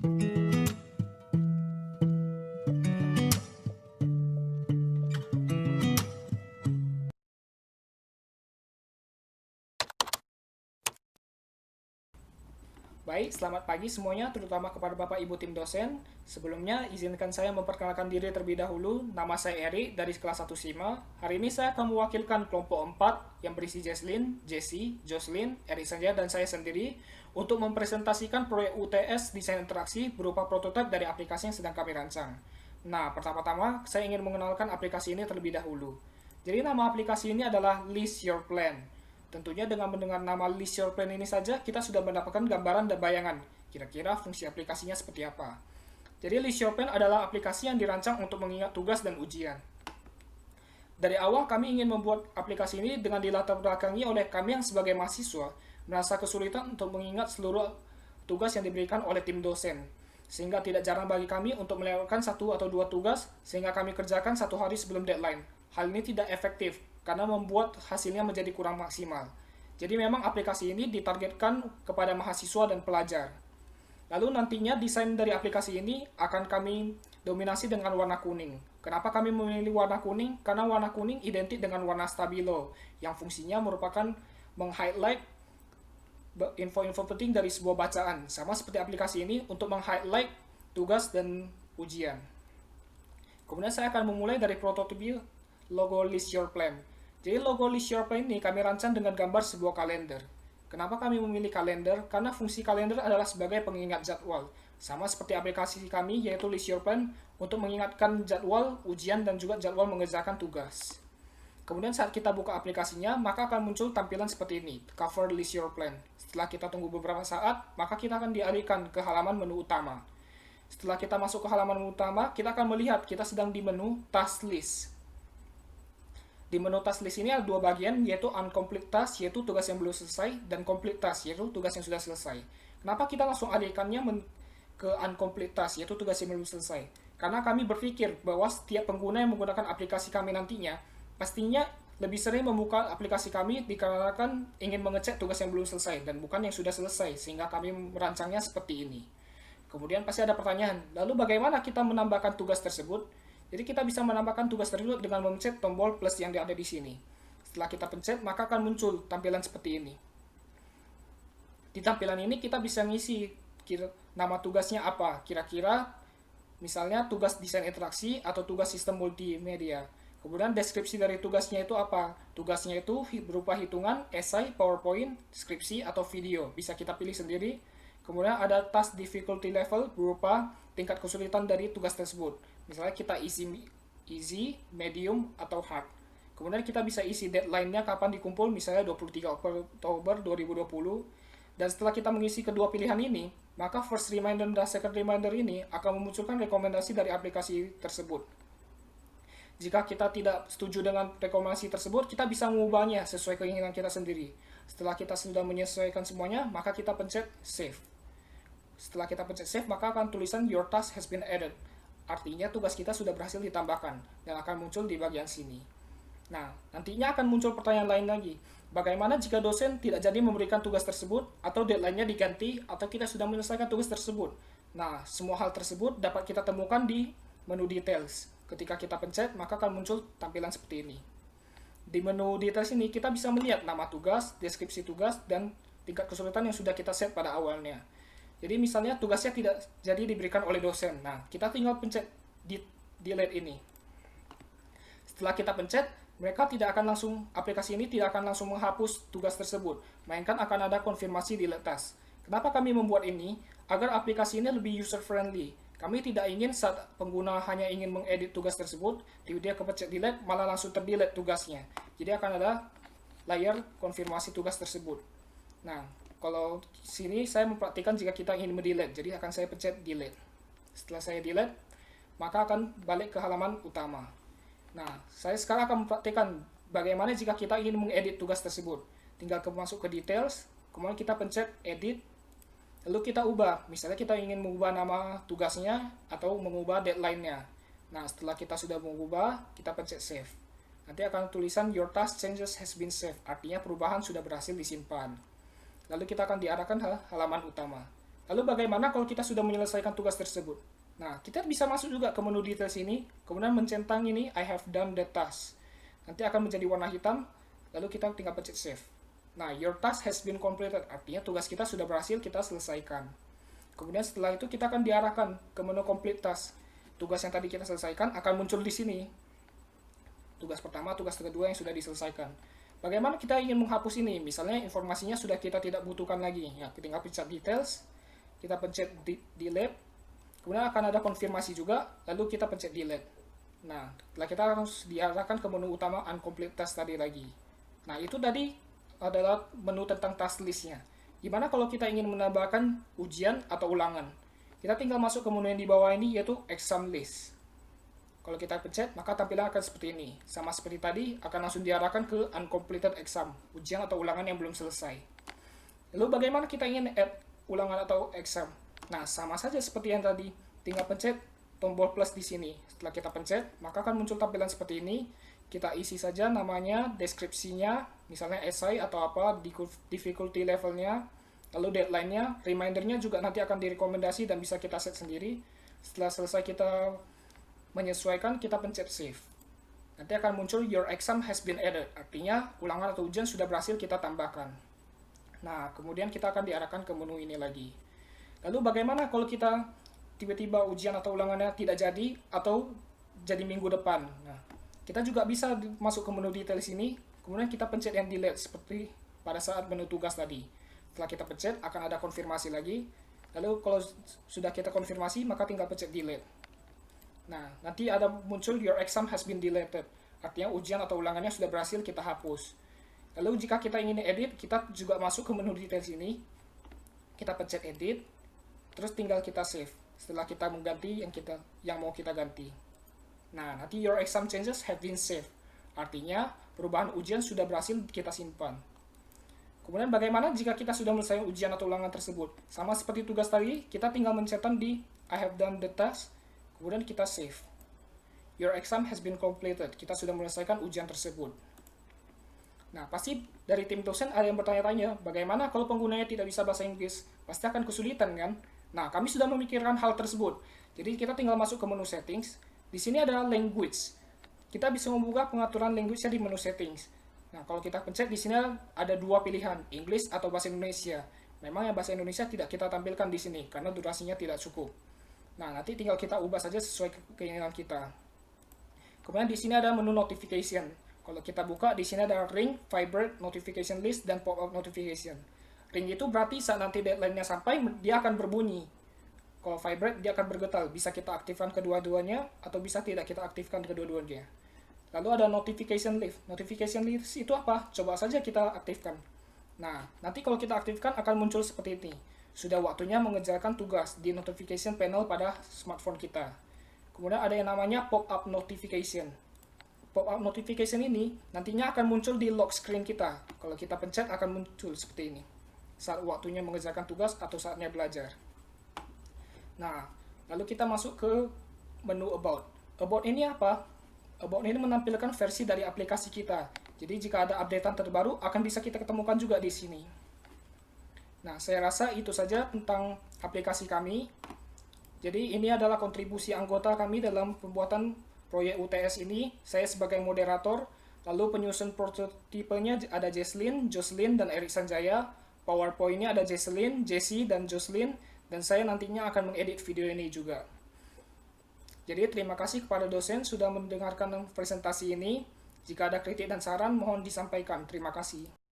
Baik, selamat pagi semuanya, terutama kepada Bapak Ibu tim dosen. Sebelumnya, izinkan saya memperkenalkan diri terlebih dahulu. Nama saya Eri dari kelas 1 SIMA. Hari ini saya akan mewakilkan kelompok 4 yang berisi Jesslyn, Jessie, Jocelyn, Eri Sanjaya, dan saya sendiri untuk mempresentasikan proyek UTS desain interaksi berupa prototipe dari aplikasi yang sedang kami rancang. Nah, pertama-tama saya ingin mengenalkan aplikasi ini terlebih dahulu. Jadi nama aplikasi ini adalah List Your Plan. Tentunya dengan mendengar nama List Your Plan ini saja, kita sudah mendapatkan gambaran dan bayangan kira-kira fungsi aplikasinya seperti apa. Jadi List Your Plan adalah aplikasi yang dirancang untuk mengingat tugas dan ujian. Dari awal kami ingin membuat aplikasi ini dengan dilatar belakangi oleh kami yang sebagai mahasiswa merasa kesulitan untuk mengingat seluruh tugas yang diberikan oleh tim dosen. Sehingga tidak jarang bagi kami untuk melewatkan satu atau dua tugas sehingga kami kerjakan satu hari sebelum deadline. Hal ini tidak efektif karena membuat hasilnya menjadi kurang maksimal. Jadi memang aplikasi ini ditargetkan kepada mahasiswa dan pelajar. Lalu nantinya desain dari aplikasi ini akan kami dominasi dengan warna kuning. Kenapa kami memilih warna kuning? Karena warna kuning identik dengan warna stabilo, yang fungsinya merupakan meng-highlight info-info penting dari sebuah bacaan. Sama seperti aplikasi ini untuk meng-highlight tugas dan ujian. Kemudian saya akan memulai dari prototipe logo List Your Plan. Jadi logo List Your Plan ini kami rancang dengan gambar sebuah kalender. Kenapa kami memilih kalender? Karena fungsi kalender adalah sebagai pengingat jadwal. Sama seperti aplikasi kami yaitu List Your Plan untuk mengingatkan jadwal, ujian, dan juga jadwal mengerjakan tugas. Kemudian saat kita buka aplikasinya, maka akan muncul tampilan seperti ini, cover List Your Plan. Setelah kita tunggu beberapa saat, maka kita akan dialihkan ke halaman menu utama. Setelah kita masuk ke halaman menu utama, kita akan melihat kita sedang di menu Task List. Di menu task list ini ada dua bagian, yaitu uncomplete task, yaitu tugas yang belum selesai, dan complete task, yaitu tugas yang sudah selesai. Kenapa kita langsung alihkannya ke uncomplete task, yaitu tugas yang belum selesai? Karena kami berpikir bahwa setiap pengguna yang menggunakan aplikasi kami nantinya, pastinya lebih sering membuka aplikasi kami dikarenakan ingin mengecek tugas yang belum selesai, dan bukan yang sudah selesai, sehingga kami merancangnya seperti ini. Kemudian pasti ada pertanyaan, lalu bagaimana kita menambahkan tugas tersebut? Jadi kita bisa menambahkan tugas tersebut dengan memencet tombol plus yang ada di sini. Setelah kita pencet, maka akan muncul tampilan seperti ini. Di tampilan ini kita bisa ngisi nama tugasnya apa. Kira-kira misalnya tugas desain interaksi atau tugas sistem multimedia. Kemudian deskripsi dari tugasnya itu apa? Tugasnya itu berupa hitungan, esai, PowerPoint, skripsi, atau video. Bisa kita pilih sendiri. Kemudian ada task difficulty level berupa tingkat kesulitan dari tugas tersebut. Misalnya kita isi easy, medium, atau hard. Kemudian kita bisa isi deadline-nya kapan dikumpul, misalnya 23 Oktober 2020. Dan setelah kita mengisi kedua pilihan ini, maka first reminder dan second reminder ini akan memunculkan rekomendasi dari aplikasi tersebut. Jika kita tidak setuju dengan rekomendasi tersebut, kita bisa mengubahnya sesuai keinginan kita sendiri. Setelah kita sudah menyesuaikan semuanya, maka kita pencet save. Setelah kita pencet save, maka akan tulisan your task has been added. Artinya tugas kita sudah berhasil ditambahkan dan akan muncul di bagian sini. Nah, nantinya akan muncul pertanyaan lain lagi. Bagaimana jika dosen tidak jadi memberikan tugas tersebut atau deadline-nya diganti atau kita sudah menyelesaikan tugas tersebut? Nah, semua hal tersebut dapat kita temukan di menu details. Ketika kita pencet, maka akan muncul tampilan seperti ini. Di menu details ini kita bisa melihat nama tugas, deskripsi tugas, dan tingkat kesulitan yang sudah kita set pada awalnya. Jadi misalnya tugasnya tidak jadi diberikan oleh dosen. Nah, kita tinggal pencet delete ini. Setelah kita pencet, aplikasi ini tidak akan langsung menghapus tugas tersebut, melainkan akan ada konfirmasi delete task. Kenapa kami membuat ini? Agar aplikasi ini lebih user friendly. Kami tidak ingin saat pengguna hanya ingin mengedit tugas tersebut, dia kepencet delete malah langsung terdelete tugasnya. Jadi akan ada layar konfirmasi tugas tersebut. Nah, kalau sini saya mempraktikkan jika kita ingin mendelete, jadi akan saya pencet delete. Setelah saya delete, maka akan balik ke halaman utama. Nah, saya sekarang akan mempraktikkan bagaimana jika kita ingin mengedit tugas tersebut. Tinggal masuk ke details, kemudian kita pencet edit, lalu kita ubah. Misalnya kita ingin mengubah nama tugasnya atau mengubah deadline-nya. Nah, setelah kita sudah mengubah, kita pencet save. Nanti akan tulisan your task changes has been saved, artinya perubahan sudah berhasil disimpan. Lalu kita akan diarahkan ke halaman utama. Lalu bagaimana kalau kita sudah menyelesaikan tugas tersebut? Nah, kita bisa masuk juga ke menu details ini, kemudian mencentang ini I have done the task. Nanti akan menjadi warna hitam, lalu kita tinggal pencet save. Nah, your task has been completed, artinya tugas kita sudah berhasil kita selesaikan. Kemudian setelah itu kita akan diarahkan ke menu complete task. Tugas yang tadi kita selesaikan akan muncul di sini. Tugas pertama, tugas kedua yang sudah diselesaikan. Bagaimana kita ingin menghapus ini? Misalnya informasinya sudah kita tidak butuhkan lagi. Ya, kita tinggal pencet details, kita pencet delete, kemudian akan ada konfirmasi juga, lalu kita pencet delete. Nah, setelah kita harus diarahkan ke menu utama uncomplete task tadi lagi. Nah, itu tadi adalah menu tentang task list-nya. Gimana kalau kita ingin menambahkan ujian atau ulangan? Kita tinggal masuk ke menu yang di bawah ini, yaitu exam list. Kalau kita pencet, maka tampilan akan seperti ini. Sama seperti tadi, akan langsung diarahkan ke uncompleted exam, ujian atau ulangan yang belum selesai. Lalu bagaimana kita ingin add ulangan atau exam? Nah, sama saja seperti yang tadi. Tinggal pencet tombol plus di sini. Setelah kita pencet, maka akan muncul tampilan seperti ini. Kita isi saja namanya, deskripsinya, misalnya essay atau apa, difficulty levelnya, lalu deadline-nya, reminder-nya juga nanti akan direkomendasi dan bisa kita set sendiri. Setelah selesai kita menyesuaikan, kita pencet save. Nanti akan muncul your exam has been added, artinya ulangan atau ujian sudah berhasil kita tambahkan. Nah, kemudian kita akan diarahkan ke menu ini lagi. Lalu bagaimana kalau kita tiba-tiba ujian atau ulangannya tidak jadi atau jadi minggu depan? Nah, kita juga bisa masuk ke menu detail sini, kemudian kita pencet yang delete seperti pada saat menu tugas tadi. Setelah kita pencet, akan ada konfirmasi lagi. Lalu kalau sudah kita konfirmasi, maka tinggal pencet delete. Nah, nanti ada muncul your exam has been deleted. Artinya ujian atau ulangannya sudah berhasil kita hapus. Lalu jika kita ingin edit, kita juga masuk ke menu detail sini. Kita pencet edit, terus tinggal kita save. Setelah kita mengganti yang mau kita ganti. Nah, nanti your exam changes have been saved. Artinya, perubahan ujian sudah berhasil kita simpan. Kemudian bagaimana jika kita sudah menyelesaikan ujian atau ulangan tersebut? Sama seperti tugas tadi, kita tinggal mencentang di I have done the task, kemudian kita save. Your exam has been completed. Kita sudah menyelesaikan ujian tersebut. Nah, pasti dari tim dosen ada yang bertanya-tanya, bagaimana kalau penggunanya tidak bisa bahasa Inggris? Pasti akan kesulitan, kan? Nah, kami sudah memikirkan hal tersebut. Jadi kita tinggal masuk ke menu settings. Di sini ada language. Kita bisa membuka pengaturan language-nya di menu settings. Nah, kalau kita pencet di sini ada dua pilihan, English atau bahasa Indonesia. Memang yang bahasa Indonesia tidak kita tampilkan di sini karena durasinya tidak cukup. Nah, nanti tinggal kita ubah saja sesuai keinginan kita. Kemudian di sini ada menu notification. Kalau kita buka, di sini ada ring, vibrate, notification list, dan pop-up notification. Ring itu berarti saat nanti deadline-nya sampai, dia akan berbunyi. Kalau vibrate, dia akan bergetar. Bisa kita aktifkan kedua-duanya, atau bisa tidak kita aktifkan kedua-duanya. Lalu ada notification list. Notification list itu apa? Coba saja kita aktifkan. Nah, nanti kalau kita aktifkan akan muncul seperti ini. Sudah waktunya mengerjakan tugas di notification panel pada smartphone kita. Kemudian ada yang namanya pop-up notification. Pop-up notification ini nantinya akan muncul di lock screen kita. Kalau kita pencet akan muncul seperti ini. Saat waktunya mengerjakan tugas atau saatnya belajar. Nah, lalu kita masuk ke menu About. About ini apa? About ini menampilkan versi dari aplikasi kita. Jadi jika ada updatean terbaru akan bisa kita ketemukan juga di sini. Nah, saya rasa itu saja tentang aplikasi kami. Jadi ini adalah kontribusi anggota kami dalam pembuatan proyek UTS ini. Saya sebagai moderator, lalu penyusun prototipenya ada Jesslyn, Jocelyn, dan Erik Sanjaya. PowerPoint-nya ada Jesslyn, Jessie, dan Jocelyn. Dan saya nantinya akan mengedit video ini juga. Jadi terima kasih kepada dosen sudah mendengarkan presentasi ini. Jika ada kritik dan saran mohon disampaikan. Terima kasih.